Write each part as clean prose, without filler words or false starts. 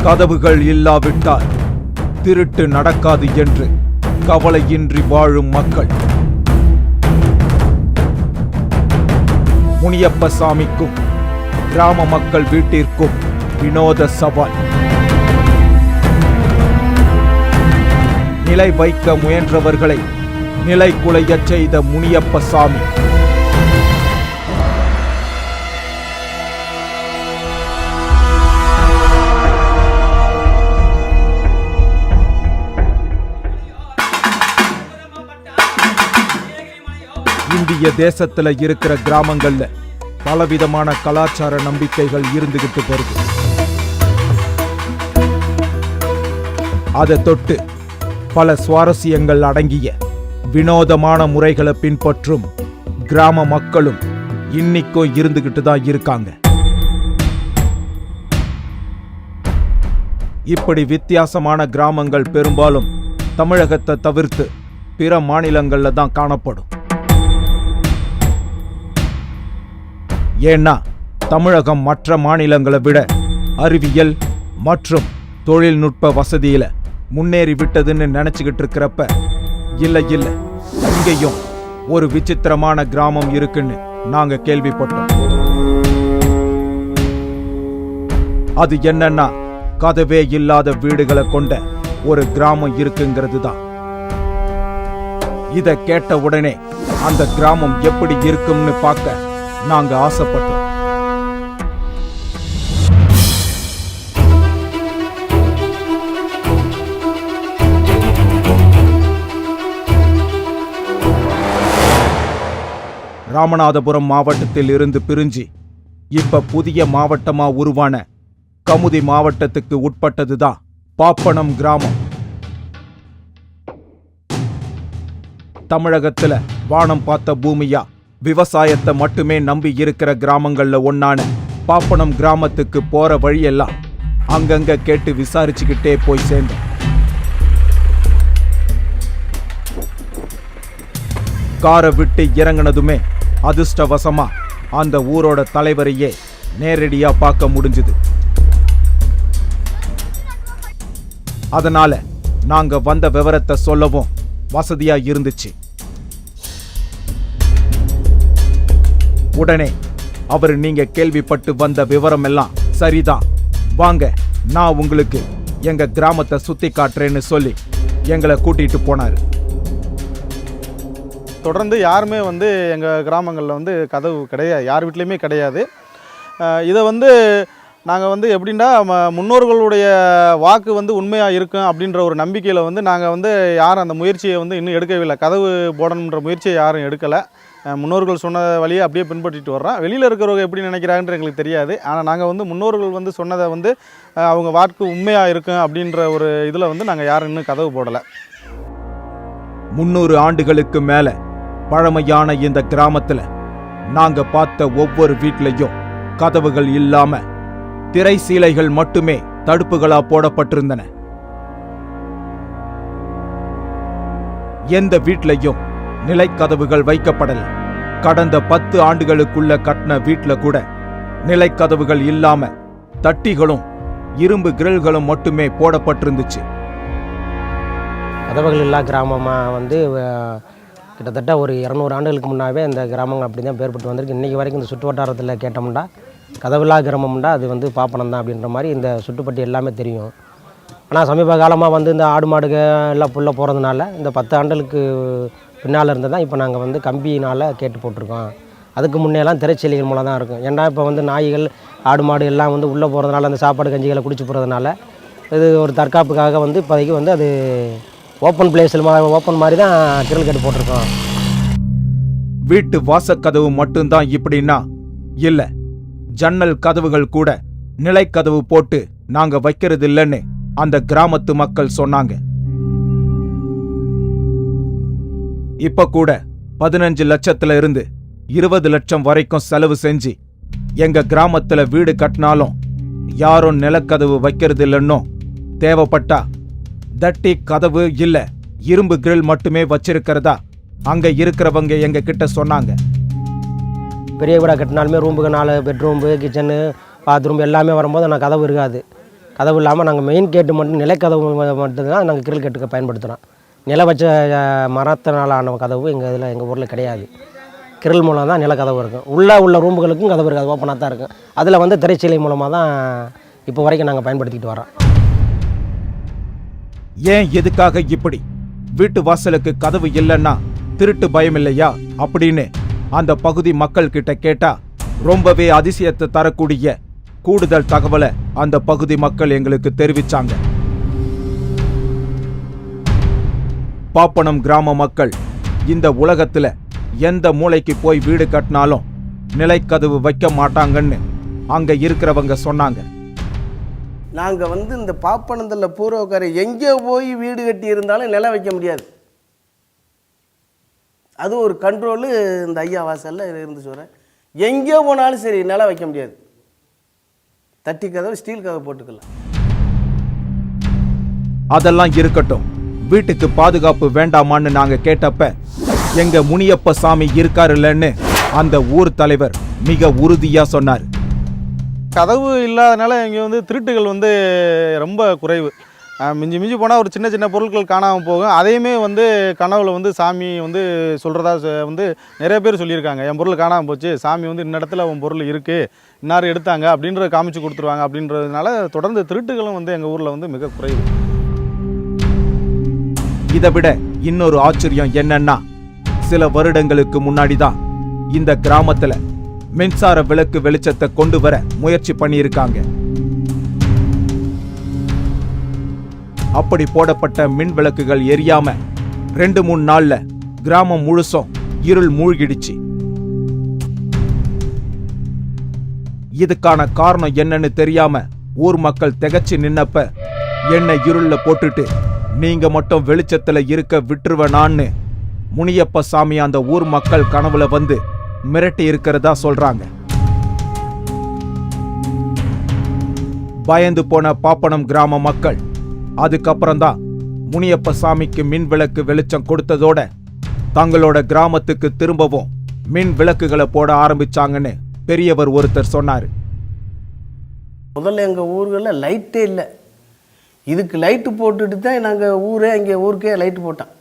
கதவுகள் இல்லாவிட்டால் திருட்டு நடக்காது என்று கவலையின்றி வாழும் மக்கள். முனியப்பசாமிக்கும் கிராம மக்கள் வீட்டிற்கும் வினோத சவால். நிலை வைக்க முயன்றவர்களை நிலை குலையச் செய்த முனியப்பசாமி. இந்திய தேசத்துல இருக்கிற கிராமங்கள்ல பலவிதமான கலாச்சார நம்பிக்கைகள் இருந்துகிட்டு வருது. அதை தொட்டு பல சுவாரஸ்யங்கள் அடங்கிய வினோதமான முறைகளை பின்பற்றும் கிராம மக்களும் இன்னைக்கும் இருந்துகிட்டு தான் இருக்காங்க. இப்படி வித்தியாசமான கிராமங்கள் பெரும்பாலும் தமிழகத்தை தவிர்த்து பிற மாநிலங்கள்ல தான் காணப்படும். ஏன்னா தமிழகம் மற்ற மாநிலங்களை விட அறிவியல் மற்றும் தொழில்நுட்ப வசதியில முன்னேறி விட்டதுன்னு நினைச்சுக்கிட்டு இருக்கிறப்ப இல்ல இங்கேயும் ஒரு விசித்திரமான கிராமம் இருக்குன்னு நாங்க கேள்விப்பட்டோம். அது என்னன்னா கதவே இல்லாத வீடுகளை கொண்ட ஒரு கிராமம் இருக்குங்கிறது தான். இத கேட்ட உடனே அந்த கிராமம் எப்படி இருக்கும்னு பார்க்க நாங்க ஆசைப்பட்டோம். ராமநாதபுரம் மாவட்டத்தில் இருந்து பிரிஞ்சு இப்ப புதிய மாவட்டமா உருவான கமுதி மாவட்டத்துக்கு உட்பட்டதுதான் பாப்பனம் கிராமம். தமிழகத்துல வானம் பார்த்த பூமியா விவசாயத்தை மட்டுமே நம்பி இருக்கிற கிராமங்கள்ல ஒன்னான பாப்பனம் கிராமத்துக்கு போற வழியெல்லாம் அங்கங்க கேட்டு விசாரிச்சுக்கிட்டே போய் சேர்ந்தோம். காரை விட்டு இறங்கினதுமே அதிர்ஷ்டவசமா அந்த ஊரோட தலைவரையே நேரடியா பார்க்க முடிஞ்சுது. அதனால நாங்க வந்த விவரத்தை சொல்லவும் வசதியா இருந்துச்சு. உடனே அவர் நீங்க கேள்விப்பட்டு வந்த விவரம் எல்லாம் சரிதான், வாங்க நான் உங்களுக்கு எங்க கிராமத்தை சுத்தி காட்டுறேன்னு சொல்லி எங்களை கூட்டிட்டு போனாரு. தொடர்ந்து யாருமே எங்கள் கிராமங்களில் கதவு கிடையாது, யார் வீட்லேயுமே கிடையாது. இதை நாங்கள் எப்படின்னா முன்னோர்களுடைய வாக்கு உண்மையாக இருக்கும் அப்படின்ற ஒரு நம்பிக்கையில் நாங்கள் யாரும் அந்த முயற்சியை இன்னும் எடுக்கவில்லை. கதவு போடணுன்ற முயற்சியை யாரும் எடுக்கலை. முன்னோர்கள் சொன்ன வழியை அப்படியே பின்பற்றிட்டு வர்றோம். வெளியில் இருக்கிறவங்க எப்படி நினைக்கிறாங்கன்ற எங்களுக்கு தெரியாது. ஆனால் நாங்கள் முன்னோர்கள் சொன்னதை அவங்க வாக்கு உண்மையாக இருக்கும் அப்படின்ற ஒரு இதில் நாங்கள் யாரும் இன்னும் கதவு போடலை. 300 ஆண்டுகளுக்கு மேலே பழமையான இந்த கிராமத்துல நாங்க பார்த்த ஒவ்வொரு வீட்லையும் கதவுகள் இல்லாம திரை சீலைகள் மட்டுமே தடுப்புகளா போடப்பட்டிருந்தன. எந்த வீட்லையும் நிலைக்கதவுகள் வைக்கப்படல. கடந்த 10 ஆண்டுகளுக்குள்ள கட்டின வீட்ல கூட நிலைக்கதவுகள் இல்லாம தட்டிகளும் இரும்பு கிரில்களும் மட்டுமே போடப்பட்டிருந்துச்சு. கதவுகள் இல்லா கிராமமாக கிட்டத்தட்ட ஒரு 200 ஆண்டுகளுக்கு முன்னாவே இந்த கிராமங்கள் அப்படி தான் பேர்பட்டு வந்திருக்கு. இன்றைக்கி வரைக்கும் இந்த சுற்று வட்டாரத்தில் கேட்டோம்னா கதவில்லா கிராமம்னா அது பாப்பனம் தான் அப்படின்ற மாதிரி இந்த சுட்டுப்பட்டி எல்லாமே தெரியும். ஆனால் சமீப காலமாக இந்த ஆடு மாடுக எல்லாம் புல்ல போகிறதுனால இந்த 10 ஆண்டுகளுக்கு பின்னால் இருந்து தான் இப்போ நாங்கள் கம்பியினால் கேட்டு போட்டிருக்கோம். அதுக்கு முன்னேலாம் திரைச்சீலைகள் மூலம் தான் இருக்கும். ஏன்னா இப்போ நாய்கள் ஆடு மாடு எல்லாம் உள்ளே போகிறதுனால அந்த சாப்பாடு கஞ்சிகளை குடிச்சு போகிறதுனால இது ஒரு தற்காப்புக்காக இப்போதைக்கு அது ஓப்பன் பிளேஸில் ஓப்பன் மாதிரி தான் கிரல் கேட்டு போட்டிருக்கோம். வீட்டு வாசக்கதவு மட்டும்தான் இப்படின்னா இல்லை, ஜன்னல் கதவுகள் கூட நிலைக்கதவு போட்டு நாங்க வைக்கிறது இல்லைன்னு அந்த கிராமத்து மக்கள் சொன்னாங்க. இப்ப கூட 15 லட்சத்துல இருந்து 20 லட்சம் வரைக்கும் செலவு செஞ்சு எங்க கிராமத்துல வீடு கட்டினாலும் யாரும் நிலக்கதவு வைக்கிறது இல்லைன்னோ, தேவைப்பட்டா தட்டி கதவு இல்ல இரும்பு கிரில் மட்டுமே வச்சிருக்கிறதா அங்க இருக்கிறவங்க எங்க கிட்ட சொன்னாங்க. பெரிய வீடாக கட்டினாலுமே ரூமுக்கு 4 பெட்ரூம்பு, கிச்சனு, பாத்ரூம் எல்லாமே வரும்போது நான் கதவு இருக்காது. கதவு இல்லாமல் நாங்கள் மெயின் கேட்டு மட்டும் நிலக்கதவு மட்டும்தான் நாங்கள் கிரில் கேட்டுக்கு பயன்படுத்துகிறோம். நில வச்ச மரத்தினால் ஆன கதவு எங்கள் ஊரில் கிடையாது. கிரில் மூலம் தான் நிலக்கதவு இருக்கும். உள்ள ரூமுகளுக்கும் கதவு இருக்காது, ஓப்பனாக தான் இருக்கும். அதில் வந்து திரைச்சீலை மூலமாக தான் இப்போ வரைக்கும் நாங்கள் பயன்படுத்திக்கிட்டு வரோம். ஏன் எதுக்காக இப்படி? வீட்டு வாசலுக்கு கதவு இல்லைன்னா திருட்டு பயம் இல்லையா அப்படின்னு அந்த பகுதி மக்கள் கிட்ட கேட்டா ரொம்பவே அதிசயத்தை தரக்கூடிய கூடுதல் தகவலை அந்த பகுதி மக்கள் எங்களுக்கு தெரிவிச்சாங்க. பாப்பனம் கிராம மக்கள் இந்த உலகத்துல எந்த மூளைக்கு போய் வீடு கட்டினாலும் நிலைக்கதவு வைக்க மாட்டாங்கன்னு அங்க இருக்கிறவங்க சொன்னாங்க. நாங்கள் வந்து இந்த பாப்பனத்தில் பூர்வக்கரை எங்கே போய் வீடு கட்டி இருந்தாலும் நிலம் வைக்க முடியாது. அது ஒரு கண்ட்ரோலு இந்த ஐயா வாசலில் இருந்து சொல்கிறேன். எங்கே போனாலும் சரி நிலம் வைக்க முடியாது. தட்டி கதவு ஸ்டீல் கதவு போட்டுக்கலாம். அதெல்லாம் இருக்கட்டும், வீட்டுக்கு பாதுகாப்பு வேண்டாமான்னு நாங்க கேட்டப்ப எங்க முனியப்ப சாமி இருக்காருல்லன்னு அந்த ஊர் தலைவர் மிக உறுதியா சொன்னார். கதவு இல்லாதனால இங்கே வந்து திருட்டுகள் வந்து ரொம்ப குறைவு. மிஞ்சி போனால் ஒரு சின்ன பொருட்கள் காணாமல் போகும். அதையுமே வந்து கனவுல வந்து சாமி வந்து சொல்கிறதா வந்து நிறைய பேர் சொல்லியிருக்காங்க. என் பொருள் காணாமல் போச்சு, சாமி வந்து இந்த இடத்துல உன் பொருள் இருக்குது, இன்னாரும் எடுத்தாங்க அப்படின்றத காமிச்சு கொடுத்துருவாங்க. அப்படின்றதுனால தொடர்ந்து திருட்டுகளும் வந்து எங்கள் ஊரில் வந்து மிக குறைவு. இதை விட இன்னொரு ஆச்சரியம் என்னன்னா, சில வருடங்களுக்கு முன்னாடி தான் இந்த கிராமத்துல மின்சார விளக்கு வெளிச்சத்தை கொண்டு வர முயற்சி பண்ணியிருக்காங்க. அப்படி போடப்பட்ட மின் விளக்குகள் எரியாம 2-3 நாள்ல கிராமம் முழுசும் இருள் மூழ்கிடுச்சு. இதுக்கான காரணம் என்னன்னு தெரியாம ஊர் மக்கள் திகைச்சு நின்னப்ப என்ன இருள்ல போட்டுட்டு நீங்க மட்டும் வெளிச்சத்துல இருக்க விட்டுருவனான்னு முனியப்ப சாமி அந்த ஊர் மக்கள் கனவுல வந்து மிரட்டி இருக்கிறதா சொல்றாங்க. பயந்து போன பாப்பனம் கிராம மக்கள் அதுக்கப்புறம்தான் முனியப்ப சாமிக்கு மின் விளக்கு வெளிச்சம் கொடுத்ததோட தங்களோட கிராமத்துக்கு திரும்பவும் மின் விளக்குகளை போட ஆரம்பிச்சாங்கன்னு பெரியவர் ஒருத்தர் சொன்னாரு. முதல்ல எங்கள் ஊர்களில் லைட்டே இல்லை. இதுக்கு லைட்டு போட்டுட்டு தான் நாங்கள் ஊருக்கே லைட்டு போட்டோம்.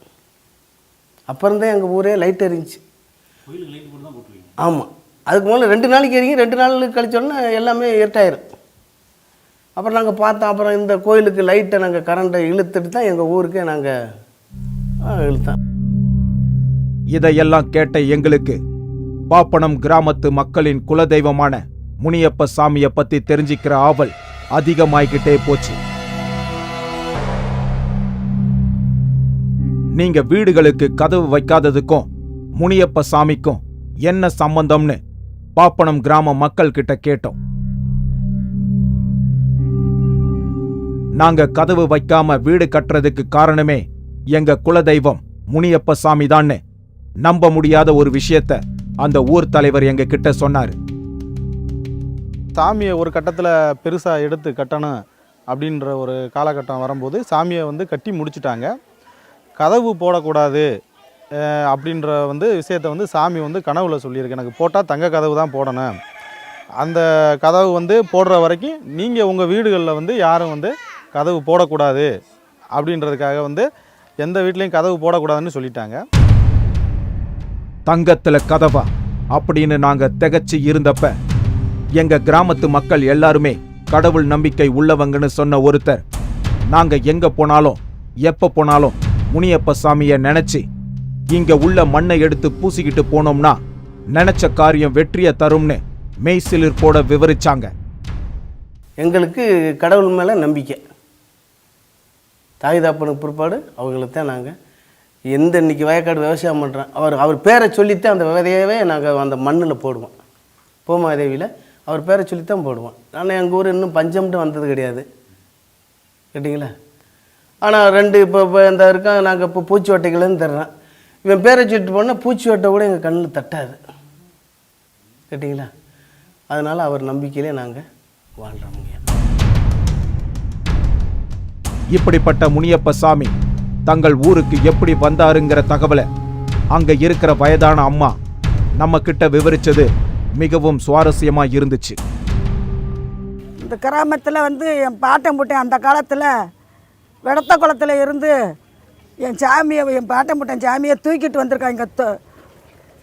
அப்புறம்தான் எங்கள் ஊரே லைட் எரிஞ்சிச்சு. ஆமாம், அதுக்கு முதல்ல 2 நாளைக்கு எரிங்க, 2 நாள் கழிச்சோன்னா எல்லாமே இருட்டாயிரும். அப்புறம் நாங்கள் பார்த்தோம். அப்புறம் இந்த கோயிலுக்கு லைட்டை நாங்கள் கரண்ட்டை இழுத்துட்டு தான் எங்கள் ஊருக்கே நாங்கள் இழுத்தோம். இதையெல்லாம் கேட்ட எங்களுக்கு பாப்பனம் கிராமத்து மக்களின் குலதெய்வமான முனியப்ப சாமியை பத்தி தெரிஞ்சிக்கிற ஆவல் அதிகமாய்கிட்டே போச்சு. நீங்க வீடுகளுக்கு கதவு வைக்காததுக்கும் முனியப்ப சாமிக்கும் என்ன சம்பந்தம்னு பாப்பனம் கிராம மக்கள் கிட்ட கேட்டோம். நாங்க கதவு வைக்காம வீடு கட்டுறதுக்கு காரணமே எங்க குலதெய்வம் முனியப்ப சாமி தான்னு நம்ப முடியாத ஒரு விஷயத்த அந்த ஊர் தலைவர் எங்க கிட்ட சொன்னாரு. சாமியை ஒரு கட்டத்தில் பெருசாக எடுத்து கட்டணும் அப்படின்ற ஒரு காலகட்டம் வரும்போது சாமியை வந்து கட்டி முடிச்சுட்டாங்க. கதவு போடக்கூடாது அப்படின்ற வந்து விஷயத்தை வந்து சாமி வந்து கனவுல சொல்லியிருக்கு. எனக்கு போட்டால் தங்க கதவு தான் போடணும், அந்த கதவு வந்து போடுற வரைக்கும் நீங்கள் உங்கள் வீடுகளில் வந்து யாரும் வந்து கதவு போடக்கூடாது அப்படின்றதுக்காக வந்து எந்த வீட்லேயும் கதவு போடக்கூடாதுன்னு சொல்லிட்டாங்க. தங்கத்துல கதவா அப்படின்னு நாங்க திகச்சு இருந்தப்ப எங்க கிராமத்து மக்கள் எல்லாருமே கடவுள் நம்பிக்கை உள்ளவங்கன்னு சொன்ன ஒருத்தர், நாங்க எங்க போனாலும் எப்ப போனாலும் முனியப்ப சாமியை நினைச்சு இங்க உள்ள மண்ணை எடுத்து பூசிக்கிட்டு போனோம்னா நினைச்ச காரியம் வெற்றியை தரும்னு மெய்சிலிர்ப்போட விவரிச்சாங்க. எங்களுக்கு கடவுள் மேலே நம்பிக்கை. தாய் தாப்பனுக்கு பிற்பாடு அவங்களுக்கு தான் நாங்கள் இன்னைக்கு வயக்காடு விவசாயம் பண்ணுறோம். அவர் பேரை சொல்லித்தான் அந்த விதையவே நாங்கள் அந்த மண்ணில் போடுவோம். பூமாதேவியில் அவர் பேரை சொல்லித்தான் போடுவோம். ஆனால் எங்கள் ஊர் இன்னும் பஞ்சம்ட்டு வந்தது கிடையாது, கேட்டிங்களா? ஆனால் 2 இப்போ இந்த இருக்காங்க. நாங்கள் இப்போ பூச்சி வட்டைகள்னு தர்றோம். இவன் பேரை சொல்லிட்டு போனால் பூச்சி வட்டை கூட எங்கள் கண்ணில் தட்டாது, கேட்டிங்களா? அதனால் அவர் நம்பிக்கையிலே நாங்கள் வாழ்கிறோம். இப்படிப்பட்ட முனியப்ப சாமி தங்கள் ஊருக்கு எப்படி வந்தாருங்கிற தகவலை அங்க இருக்கிற வயதான அம்மா நம்ம கிட்ட விவரிச்சது மிகவும் சுவாரஸ்யமா இருந்துச்சு. இந்த கிராமத்தில் வந்து என் பாட்டன் பூட்டன் அந்த காலத்தில் வெடத்த குளத்தில் இருந்து என் சாமியை என் பாட்டன் பூட்டன் சாமியை தூக்கிட்டு வந்திருக்காங்க.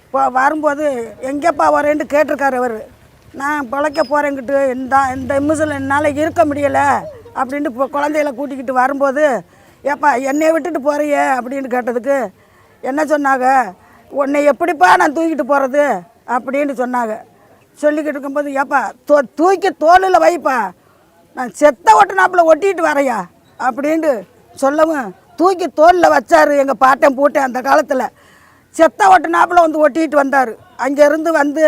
இப்போ வரும்போது எங்கேப்பா வரேன்னு கேட்டிருக்காரு அவர். நான் பிழைக்க போகிறேங்கிட்டு இந்த நிமிஷத்தில் என்னால் இருக்க முடியலை அப்படின்ட்டு இப்போ குழந்தைகளை கூட்டிக்கிட்டு வரும்போது, ஏப்பா என்னை விட்டுட்டு போறியே அப்படின்னு கேட்டதுக்கு என்ன சொன்னாங்க, உன்னை எப்படிப்பா நான் தூக்கிட்டு போகிறது அப்படின்னு சொன்னாங்க. சொல்லிக்கிட்டு இருக்கும்போது, ஏப்பா தூக்கி தோளில் வைப்பா, நான் செத்த ஒட்டினாப்பில் ஒட்டிகிட்டு வரையா அப்படின்ட்டு சொல்லவும் தூக்கி தோளில் வச்சார் எங்கள் பாட்டன் பூட்டேன். அந்த காலத்தில் செத்த ஒட்டினாப்பில் வந்து ஒட்டிகிட்டு வந்தார். அங்கேருந்து வந்து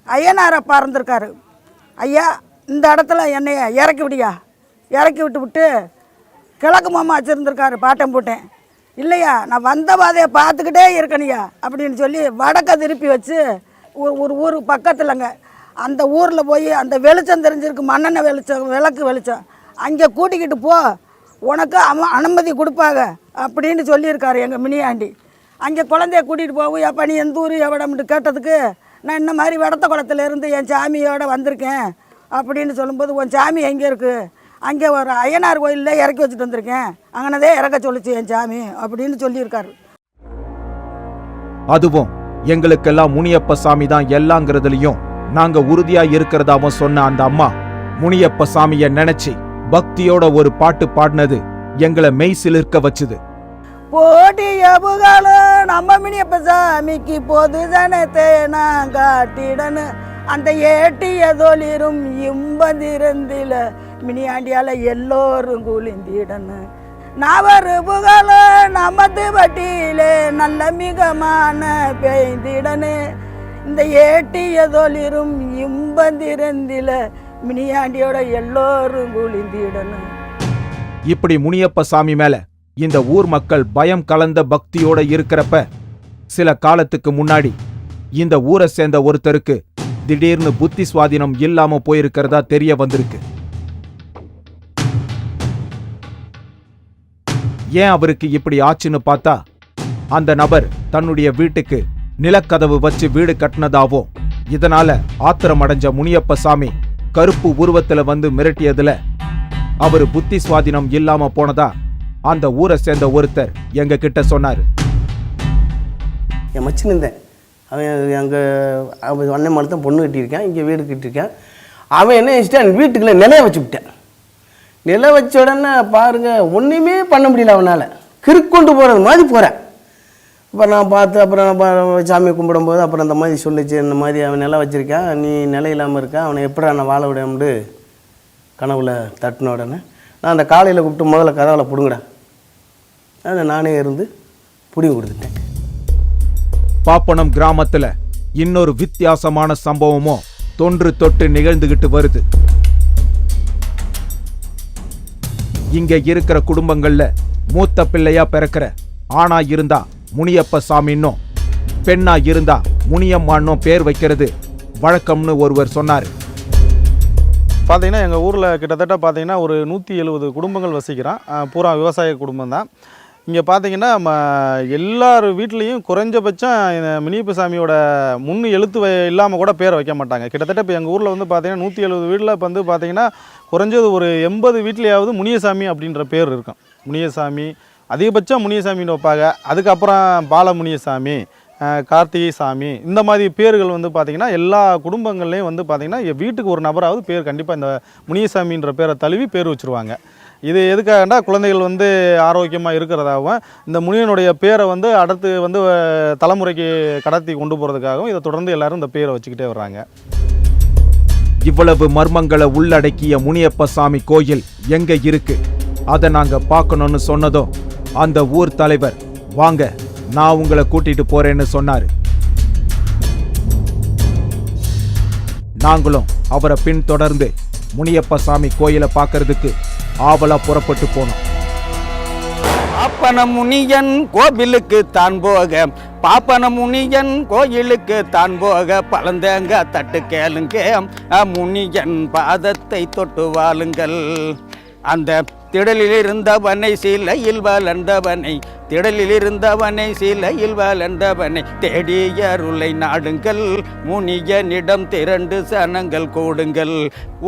ஐயனாரப்பா இருந்திருக்காரு. ஐயா இந்த இடத்துல என்னைய இறக்கி விடியா, இறக்கி விட்டு கிழக்கு மாமா வச்சுருந்துருக்காரு பாட்டன் பூட்டேன். இல்லையா நான் வந்த பாதையை பார்த்துக்கிட்டே இருக்கணியா அப்படின்னு சொல்லி வடக்க திருப்பி வச்சு ஒரு ஊர் பக்கத்தில்ங்க அந்த ஊரில் போய் அந்த வெளிச்சம் தெரிஞ்சிருக்கு, மண்ணெண்ணெய் வெளிச்சம், விளக்கு வெளிச்சம், அங்கே கூட்டிக்கிட்டு போ, உனக்கு அனுமதி கொடுப்பாங்க அப்படின்னு சொல்லியிருக்காரு எங்கள் மினியாண்டி. அங்கே குழந்தைய கூட்டிகிட்டு போகும். எப்போ நீ எந்த ஊர் எவ்வளோம்னு கேட்டதுக்கு, நான் இந்த மாதிரி வடத்த குளத்துலேருந்து என் சாமியோடு வந்திருக்கேன் அப்படின்னு சொல்லும்போது, உன் சாமி எங்கே இருக்குது, அங்கே ஒரு ஐயனார் கோயிலில் இறக்கி வச்சுட்டு வந்திருக்கேன், அங்கனதே இறக்க சொல்லிச்சு என் சாமி அப்படின்னு சொல்லியிருக்காரு. அதுவும் எங்களுக்கெல்லாம் முனியப்ப சாமி தான் எல்லாங்கிறதுலையும் நாங்க உறுதியா இருக்கிறதாவும் சொன்ன அந்த அம்மா முனியப்ப சாமிய நினைச்சு பக்தியோட ஒரு பாட்டு பாடினது எங்களை மெய் சிலிர்க்க வச்சுது. போட்டிய புகழ நம்ம முனியப்ப சாமிக்கு பொது ஜனத்தை நான் காட்டிடனு, அந்த ஏட்டிய தொழிலும் இம்பந்திருந்தில மினியாண்டியால எல்லோரும் குளிந்திடனு, நவரு புகழ நமது வட்டியிலே நல்ல மிகமான பெய்திடனு, இந்த ஏட்டிய தொழிலும் இம்பந்திருந்தில மினியாண்டியோட எல்லோரும் குளிந்திடனு. இப்படி முனியப்ப சாமி மேல இந்த ஊர் மக்கள் பயம் கலந்த பக்தியோட இருக்கிறப்ப சில காலத்துக்கு முன்னாடி இந்த ஊரை சேர்ந்த ஒருத்தருக்கு திடீர்னு புத்தி சுவாதீனம் இல்லாம போயிருக்கிறதா தெரிய வந்திருக்கு. ஏன் அவருக்கு இப்படி ஆச்சுன்னு பார்த்தா, அந்த நபர் தன்னுடைய வீட்டுக்கு நிலக்கதவு வச்சு வீடு கட்டினதாவும், இதனால ஆத்திரமடைஞ்ச முனியப்ப சாமி கருப்பு உருவத்துல வந்து மிரட்டியதுல அவரு புத்தி சுவாதீனம் இல்லாம போனதா அந்த ஊரை சேர்ந்த ஒருத்தர் எங்க கிட்ட சொன்னாரு. என் மச்சின் இருந்தேன், அவன் அவன் அண்ணன் மாதிரி தான் பொண்ணு கட்டியிருக்கேன், இங்கே வீடு கட்டியிருக்கேன். அவன் என்ன வச்சுட்டான், வீட்டுக்குள்ள நிலைய வச்சு விட்டேன். நிலை வச்ச உடனே பாருங்க ஒன்றுமே பண்ண முடியல, அவனால் கிறுக்கொண்டு போகிறது மாதிரி போகிறேன். இப்போ நான் பார்த்து அப்புறம் நான் சாமியை கும்பிடும்போது அப்புறம் அந்த மாதிரி சொல்லிச்சு, இந்த மாதிரி அவன் நிலை வச்சுருக்கான், நீ நிலை இல்லாமல் இருக்கான், அவனை எப்படா நான் வாழ விடாமட்டு கனவுல தட்டின உடனே நான் அந்த காலையில் கூப்பிட்டு முதல்ல கதவுல பிடுங்கடா, அதை நானே இருந்து பிடிங்கி கொடுத்துட்டேன். பாப்பனம் கிராமத்துல இன்னொரு வித்தியாசமான சம்பவமும் தொன்று தொட்டு நிகழ்ந்துகிட்டு வருது. இங்க இருக்கிற குடும்பங்கள்ல மூத்த பிள்ளையா பிறக்கிற ஆணா இருந்தா முனியப்ப சாமின்னும், பெண்ணா இருந்தா முனியம்மான்னும் பேர் வைக்கிறது வழக்கம்னு ஒருவர் சொன்னார். பார்த்தீங்கன்னா எங்கள் ஊரில் கிட்டத்தட்ட பார்த்தீங்கன்னா ஒரு 170 குடும்பங்கள் வசிக்கிறான். பூரா விவசாய குடும்பம் தான். இங்கே பார்த்தீங்கன்னா எல்லார் வீட்லேயும் குறைஞ்சபட்சம் இந்த முனியப்ப சாமியோட முன் எழுத்து இல்லாமல் கூட பேரை வைக்க மாட்டாங்க. கிட்டத்தட்ட இப்போ எங்கள் ஊரில் வந்து பார்த்தீங்கன்னா 170 வீட்டில் இப்போ வந்து பார்த்தீங்கன்னா குறைஞ்சது ஒரு 80 வீட்லேயாவது முனியசாமி அப்படின்ற பேர் இருக்கும். முனியசாமி அதிகபட்சம் முனியசாமின்னு வைப்பாங்க. அதுக்கப்புறம் பாலமுனியசாமி, கார்த்திகை சாமி, இந்த மாதிரி பேர்கள் வந்து பார்த்திங்கன்னா எல்லா குடும்பங்கள்லேயும் வந்து பார்த்திங்கன்னா வீட்டுக்கு ஒரு நபராவது பேர் கண்டிப்பாக இந்த முனியசாமின்ற பேரை தழுவி பேர் வச்சுருவாங்க. இது எதுக்காகண்டா குழந்தைகள் வந்து ஆரோக்கியமாக இருக்கிறதாகவும், இந்த முனியனுடைய பேரை வந்து அடுத்து வந்து தலைமுறைக்கு கடத்தி கொண்டு போகிறதுக்காகவும் இதை தொடர்ந்து எல்லாரும் இந்த பேரை வச்சுக்கிட்டே வர்றாங்க. இவ்வளவு மர்மங்களை உள்ளடக்கிய முனியப்ப சாமி கோயில் எங்க இருக்கு, அதை நாங்க பார்க்கணும்னு சொன்னதும் அந்த ஊர் தலைவர் வாங்க நான் உங்களை கூட்டிட்டு போறேன்னு சொன்னாரு. நாங்களும் அவரை பின்தொடர்ந்து முனியப்ப சாமி கோயிலை பார்க்கறதுக்கு ஆவலா புறப்பட்டு போனோம். பாப்பன முனியன் கோவிலுக்கு தான் போக, பாப்பன முனியன் கோயிலுக்கு தான் போக, பழந்தேங்க தட்டு கேளுங்க, முனியன் பாதத்தை தொட்டு வாழுங்கள். அந்த திடலில் இருந்தவனை சிலையில் வளர்ந்தவனை திடலில் இருந்தவனை சிலையில் வளர்ந்தவனை தேடிய அருளை நாடுங்கள், முனியனிடம் திரண்டு சனங்கள் கூடுங்கள்.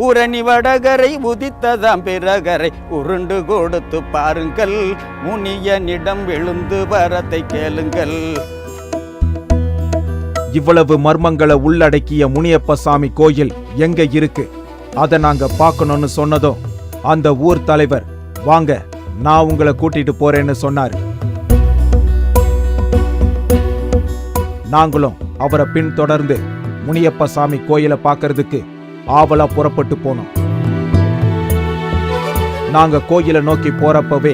ஊரணி வடகரை உதித்ததாம் பிறகரை உருண்டு கொடுத்து பாருங்கள், முனியனிடம் விழுந்து வரத்தை கேளுங்கள். இவ்வளவு மர்மங்களை உள்ளடக்கிய முனியப்ப சாமி கோயில் எங்க இருக்கு, அதை நாங்க பார்க்கணும்னு சொன்னதும் அந்த ஊர் தலைவர் வாங்க நான் உங்களை கூட்டிட்டு போறேன்னு சொன்னாரு. நாங்களும் அவரை பின்தொடர்ந்து முனியப்ப சாமி கோயிலை பார்க்கறதுக்கு ஆவலா புறப்பட்டு போனோம். நாங்க கோயிலை நோக்கி போறப்பவே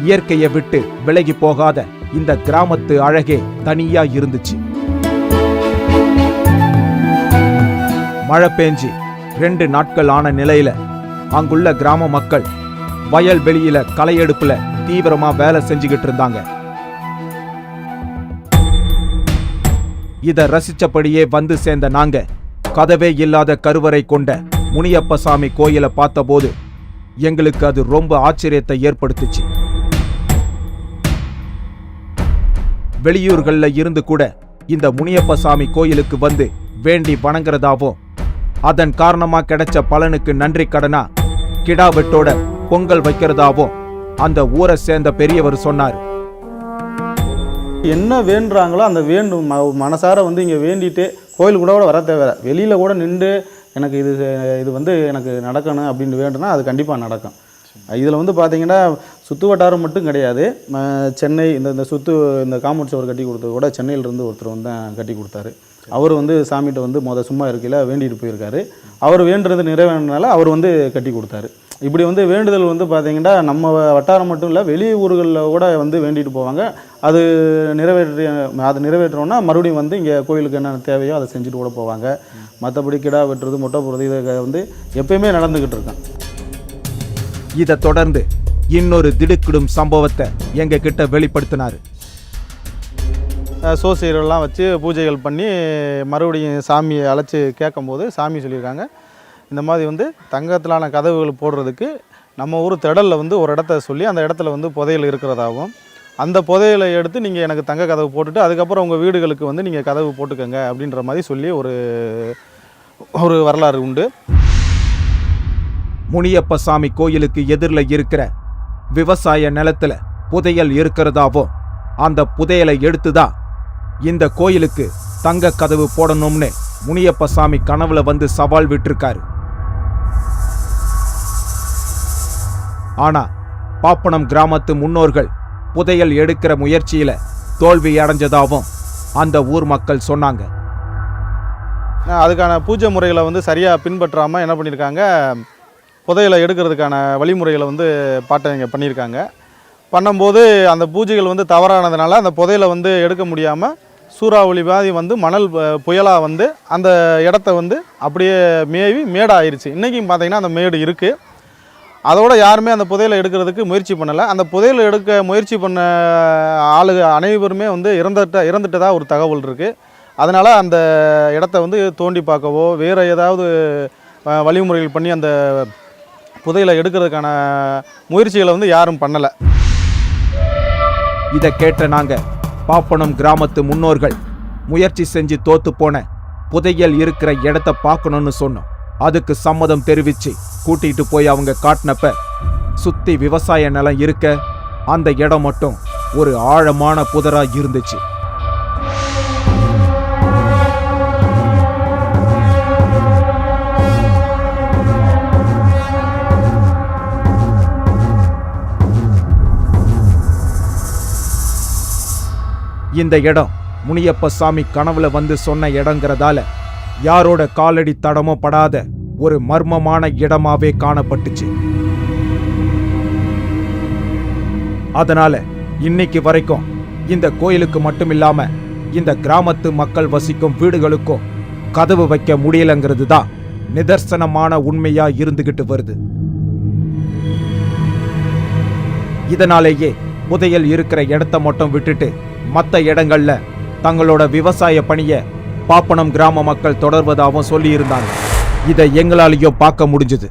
இயற்கையை விட்டு விலகி போகாத இந்த கிராமத்து அழகே தனியா இருந்துச்சு. மழை பெஞ்சி 2 நாட்கள் ஆன நிலையில அங்குள்ள கிராம மக்கள் வயல்வெளியில களையெடுப்புல தீவிரமா வேலை செஞ்சுக்கிட்டு இருந்தாங்க. இத ரசிச்சபடியே வந்து சேர்ந்த நாங்க கதவே இல்லாத கருவறை கொண்ட முனியப்ப சாமி கோயிலை பார்த்தபோது எங்களுக்கு அது ரொம்ப ஆச்சரியத்தை ஏற்படுத்துச்சு. வெளியூர்கள்ல இருந்து கூட இந்த முனியப்ப சாமி கோயிலுக்கு வந்து வேண்டி வணங்குறதாவும் அதன் காரணமா கிடைச்ச பலனுக்கு நன்றி கடனா கிடா வெட்டோட பொங்கல் வைக்கிறதாவும் அந்த ஊரை சேர்ந்த பெரியவர் சொன்னார். என்ன வேண்டுறாங்களோ அந்த மனசார வந்து இங்கே வேண்டிட்டு கோயில் கூட வர தேவை, வெளியில் கூட நின்று எனக்கு இது வந்து எனக்கு நடக்கணும் அப்படின்னு வேண்டுனா அது கண்டிப்பாக நடக்கும். இதில் வந்து பார்த்தீங்கன்னா சுற்று வட்டாரம் மட்டும் கிடையாது, சென்னை இந்த இந்த காம்பவுண்ட் சுவர் கட்டி கொடுத்தது கூட சென்னையிலேருந்து ஒருத்தர் வந்து கட்டி கொடுத்தாரு. அவர் வந்து சாமிகிட்ட வந்து சும்மா இருக்கையில் வேண்டிட்டு போயிருக்காரு. அவர் வேண்டுறது நிறைவேறினால அவர் வந்து கட்டி கொடுத்தாரு. இப்படி வந்து வேண்டுதல் வந்து பார்த்தீங்கன்னா நம்ம வட்டாரம் மட்டும் இல்லை, வெளி ஊர்களில் கூட வந்து வேண்டிட்டு போவாங்க. அது நிறைவேற்றோன்னா மறுபடியும் வந்து இங்கே கோயிலுக்கு என்னென்ன தேவையோ அதை செஞ்சுட்டு கூட போவாங்க. மற்றபடி கிடா வெட்டுறது மொட்டை போடுறது இதை வந்து எப்பயுமே நடந்துக்கிட்டு இருக்கேன். இதை தொடர்ந்து இன்னொரு திடுக்கிடும் சம்பவத்தை எங்க கிட்ட வெளிப்படுத்தினார். சோசியரெல்லாம் வச்சு பூஜைகள் பண்ணி மறுபடியும் சாமியை அழைச்சி கேட்கும்போது சாமி சொல்லியிருக்காங்க, இந்த மாதிரி வந்து தங்கத்திலான கதவுகள் போடுறதுக்கு நம்ம ஊர் திடலில் வந்து ஒரு இடத்த சொல்லி அந்த இடத்துல வந்து புதையல் இருக்கிறதாகவும், அந்த புதையலை எடுத்து நீங்கள் எனக்கு தங்க கதவு போட்டுட்டு அதுக்கப்புறம் உங்கள் வீடுகளுக்கு வந்து நீங்கள் கதவு போட்டுக்கங்க அப்படின்ற மாதிரி சொல்லி ஒரு வரலாறு உண்டு. முனியப்ப சாமி கோயிலுக்கு எதிரில் இருக்கிற விவசாய நிலத்துல புதையல் இருக்கிறதாவும் அந்த புதையலை எடுத்துதான் இந்த கோயிலுக்கு தங்க கதவு போடணும்னு முனியப்ப சாமி கனவுல வந்து சவால் விட்டிருக்காரு. ஆனா பாப்பனம் கிராமத்து முன்னோர்கள் புதையல் எடுக்கிற முயற்சியில தோல்வி அடைஞ்சதாவும் அந்த ஊர் மக்கள் சொன்னாங்க. அதுக்கான பூஜை முறைகளை வந்து சரியாக பின்பற்றாமல் என்ன பண்ணியிருக்காங்க, புதையலை எடுக்கிறதுக்கான வழிமுறைகளை வந்து பாட்டங்க பண்ணியிருக்காங்க. பண்ணும்போது அந்த பூஜைகள் வந்து தவறானதுனால அந்த புதையலை வந்து எடுக்க முடியாமல் சூறாவளி மாதிரி வந்து மணல் புயலாக வந்து அந்த இடத்த வந்து அப்படியே மேவி மேடாயிருச்சு. இன்றைக்கும் பார்த்தீங்கன்னா அந்த மேடு இருக்குது. அதோட யாருமே அந்த புதையலை எடுக்கிறதுக்கு முயற்சி பண்ணலை. அந்த புதையலை எடுக்க முயற்சி பண்ண அனைவருமே வந்து இறந்துட்டதாக ஒரு தகவல் இருக்குது. அதனால் அந்த இடத்த வந்து தோண்டி பார்க்கவோ வேறு ஏதாவது வழிமுறைகள் பண்ணி அந்த புதையலை எடுக்கிறதுக்கான முயற்சிகளை வந்து யாரும் பண்ணலை. இதை கேட்ட நாங்க பாப்பனம் கிராமத்து முன்னோர்கள் முயற்சி செஞ்சு தோத்து போன புதையல் இருக்கிற இடத்த பார்க்கணும்னு சொன்னோம். அதுக்கு சம்மதம் தெரிவிச்சு கூட்டிட்டு போய் அவங்க காட்டினப்ப சுத்தி விவசாய நிலம் இருக்க அந்த இடம் மட்டும் ஒரு ஆழமான புதரா இருந்துச்சு. இந்த இடம் முனியப்ப சாமி கனவுல வந்து சொன்ன இடங்கிறதால யாரோட காலடி தடமோ படாத ஒரு மர்மமான இடமாவே காணப்பட்டுச்சு. அதனால இன்னைக்கு வரைக்கும் இந்த கோயிலுக்கு மட்டும் இல்லாம இந்த கிராமத்து மக்கள் வசிக்கும் வீடுகளுக்கும் கதவு வைக்க முடியலங்கிறது தான் நிதர்சனமான உண்மையா இருந்துகிட்டு வருது. இதனாலேயே புதையல் இருக்கிற இடத்த மட்டும் விட்டுட்டு மற்ற இடங்கள்ல தங்களோட விவசாய பணியை பாப்பனம் கிராம மக்கள் தொடர்வதாகவும் சொல்லியிருந்தாங்க. இதை எங்களாலேயும் பார்க்க முடிஞ்சது.